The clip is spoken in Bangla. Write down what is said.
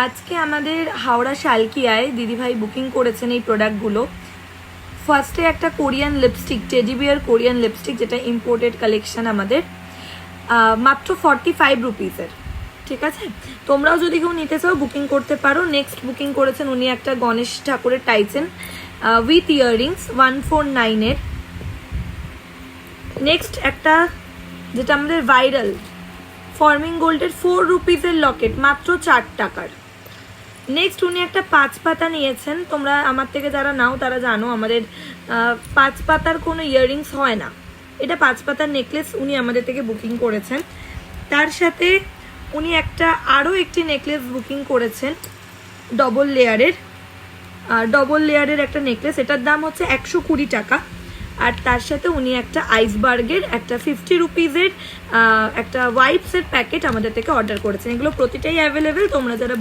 আজকে আমাদের হাওড়া শালকিয়ায় দিদিভাই বুকিং করেছেন এই প্রোডাক্টগুলো। ফার্স্টে একটা Korean lipstick, teddy bear Korean lipstick, যেটা ইম্পোর্টেড কালেকশন আমাদের, মাত্র 45 রুপিসের। ঠিক আছে, তোমরাও যদি কেউ নিতে চাও বুকিং করতে পারো। নেক্সট বুকিং করেছেন উনি একটা গণেশ ঠাকুরের টাইসেন উইথ ইয়াররিংস 149-এর। নেক্সট একটা যেটা আমাদের ভাইরাল ফর্মিং গোল্ডের 4 রুপিসের লকেট, মাত্র 4 টাকার। নেক্সট উনি একটা 5 পাতা নিয়েছেন। তোমরা আমার থেকে যারা নাও তারা জানো আমাদের 5 পাতার কোনো ইয়াররিংস হয় না। এটা 5 পাতার নেকলেস উনি আমাদের থেকে বুকিং করেছেন। তার সাথে উনি আরও একটি নেকলেস বুকিং করেছেন ডবল লেয়ারের একটা নেকলেস। এটার দাম হচ্ছে 120 টাকা। আর তার সাথে উনি একটা আইসবার্গের একটা 50 রুপিসের একটা ওয়াইপসের প্যাকেট আমাদের থেকে অর্ডার করেছেন। এগুলো প্রতিটাই অ্যাভেলেবেল। তোমরা যারা